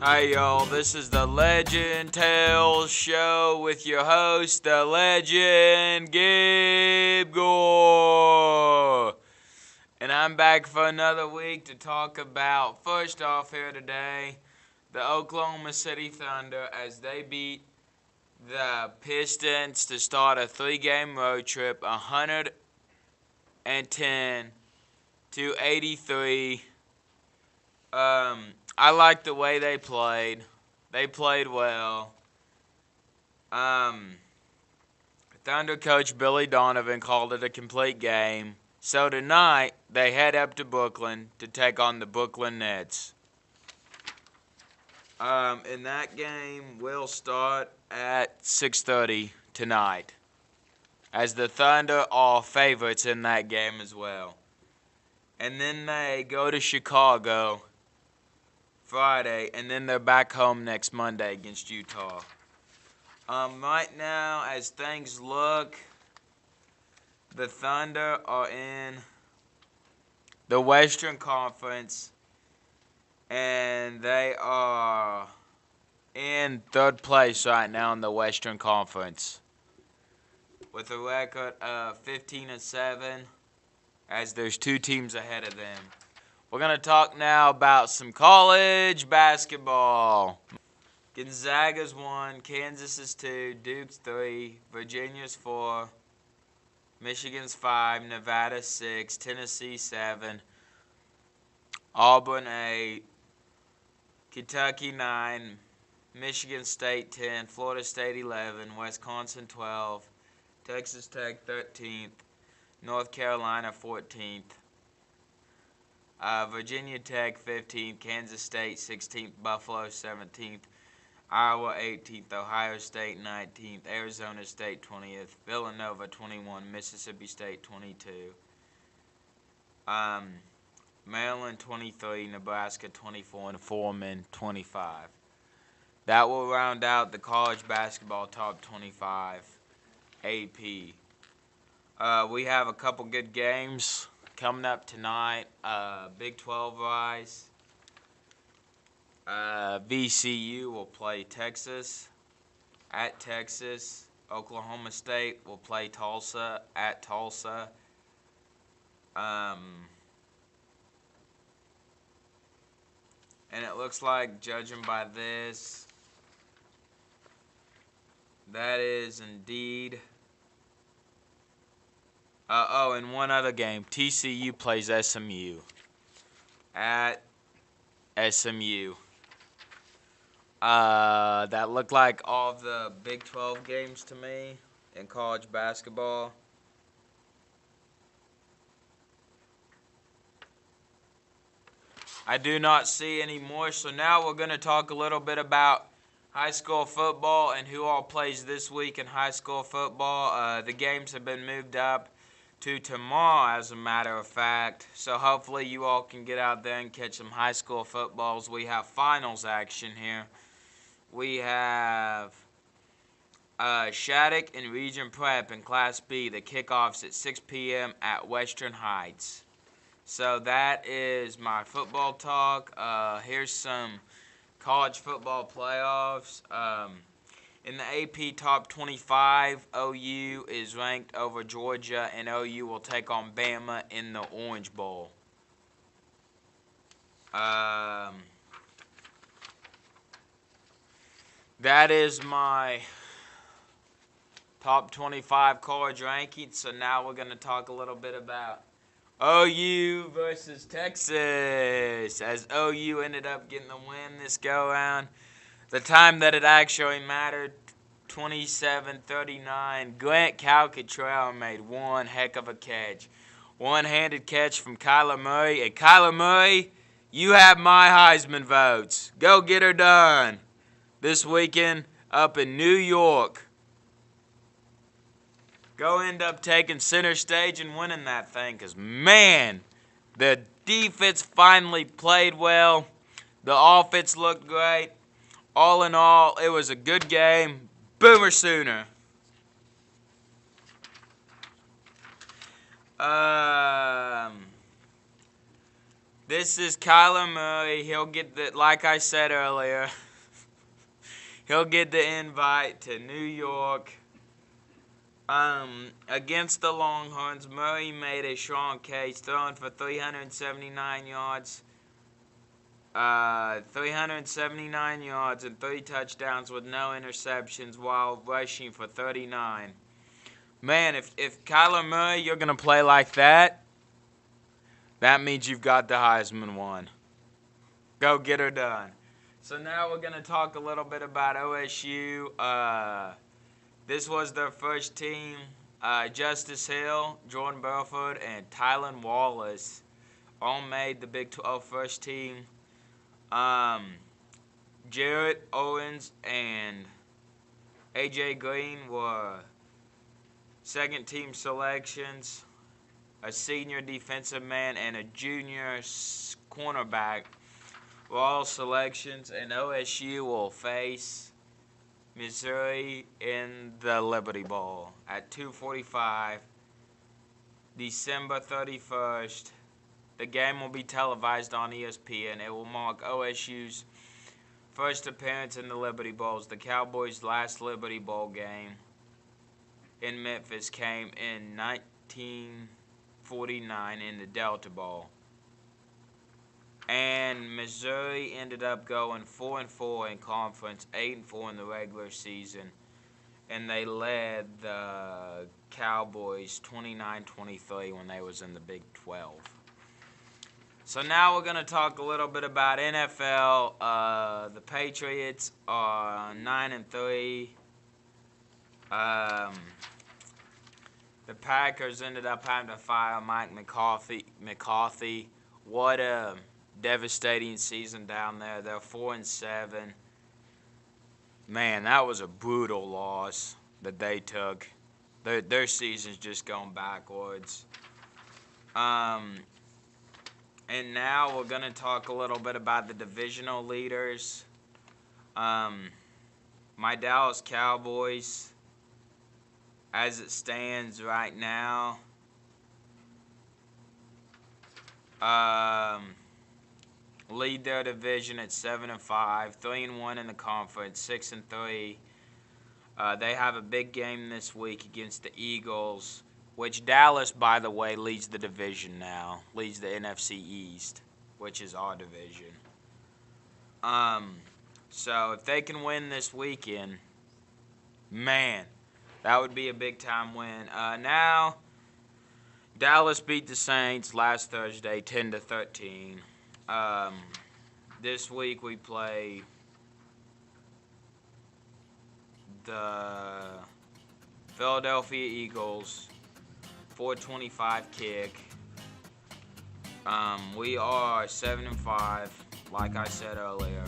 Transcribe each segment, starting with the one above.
Hi y'all, this is the Legend Tales Show with your host, the legend Gabe Gore. And I'm back for another week to talk about, first off here today, the Oklahoma City Thunder as they beat the Pistons to start a 3-game road trip, 110 to 83. I like the way they played. They played well. Thunder coach Billy Donovan called it a complete game. So tonight, they head up to Brooklyn to take on the Brooklyn Nets. And that game will start at 6:30 tonight, as the Thunder are favorites in that game as well. And then they go to Chicago Friday, and then they're back home next Monday against Utah. Right now, as things look, the Thunder are in the Western Conference, and they are in third place right now in the Western Conference with a record of 15-7, as there's two teams ahead of them. We're going to talk now about some college basketball. Gonzaga's 1, Kansas is 2, Duke's 3, Virginia's 4, Michigan's 5, Nevada 6, Tennessee 7, Auburn 8, Kentucky 9, Michigan State 10, Florida State 11, Wisconsin 12, Texas Tech 13th, North Carolina 14th. Virginia Tech 15th, Kansas State 16th, Buffalo 17th, Iowa 18th, Ohio State 19th, Arizona State 20th, Villanova 21, Mississippi State 22, Maryland 23, Nebraska 24, and Foreman 25. That will round out the college basketball top 25 AP. We have a couple good games coming up tonight. Big 12 rise. VCU will play Texas at Texas. Oklahoma State will play Tulsa at Tulsa. And it looks like, judging by this, that is indeed... and one other game. TCU plays SMU at SMU. That looked like all of the Big 12 games to me in college basketball. I do not see any more, so now we're going to talk a little bit about high school football and who all plays this week in high school football. The games have been moved up to tomorrow, as a matter of fact. So hopefully you all can get out there and catch some high school footballs. We have finals action here. We have Shattuck and Region Prep in Class B. The kickoff's at 6 p.m. at Western Heights. So that is my football talk. Here's some college football playoffs. In the AP Top 25, OU is ranked over Georgia, and OU will take on Bama in the Orange Bowl. That is my Top 25 college rankings. So now we're going to talk a little bit about OU versus Texas, as OU ended up getting the win this go-around. The time that it actually mattered, 27-39. Grant Calcatrell made one heck of a catch. One-handed catch from Kyler Murray. And Kyler Murray, you have my Heisman votes. Go get her done this weekend up in New York. Go end up taking center stage and winning that thing, because, man, the defense finally played well. The offense looked great. All in all, it was a good game. Boomer Sooner. This this is Kyler Murray. He'll get the, like I said earlier, he'll get the invite to New York. Against the Longhorns, Murray made a strong case, throwing for 379 yards. 379 yards and 3 touchdowns with no interceptions while rushing for 39. Man, if Kyler Murray, you're going to play like that, that means you've got the Heisman one. Go get her done. So now we're going to talk a little bit about OSU. This was their first team. Justice Hill, Jordan Burford, and Tylan Wallace all made the Big 12 first team. Jarrett Owens and A.J. Green were second team selections. A senior defensive man and a junior cornerback were all selections, and OSU will face Missouri in the Liberty Bowl at 2:45, December 31st. The game will be televised on ESPN. It will mark OSU's first appearance in the Liberty Bowls. The Cowboys' last Liberty Bowl game in Memphis came in 1949 in the Delta Bowl. And Missouri ended up going 4-4 in conference, 8-4 in the regular season, and they led the Cowboys 29-23 when they was in the Big 12. So now we're going to talk a little bit about NFL. The Patriots are 9-3. The Packers ended up having to fire Mike McCarthy. What a devastating season down there. They're 4-7. Man, that was a brutal loss that they took. Their season's just going backwards. And now we're going to talk a little bit about the divisional leaders. My Dallas Cowboys, as it stands right now, lead their division at 7-5, 3-1 in the conference, 6-3. They have a big game this week against the Eagles, which Dallas, by the way, leads the division now, leads the NFC East, which is our division. So if they can win this weekend, man, that would be a big-time win. Now, Dallas beat the Saints last Thursday, 10-13. This week we play the Philadelphia Eagles, 4:25 kick. We are 7-5, like I said earlier.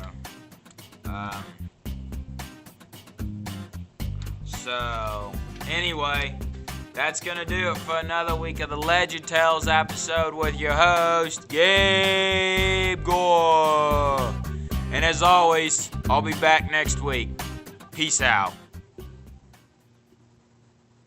So, anyway, that's going to do it for another week of the Legend Tales episode with your host, Gabe Gore. And as always, I'll be back next week. Peace out.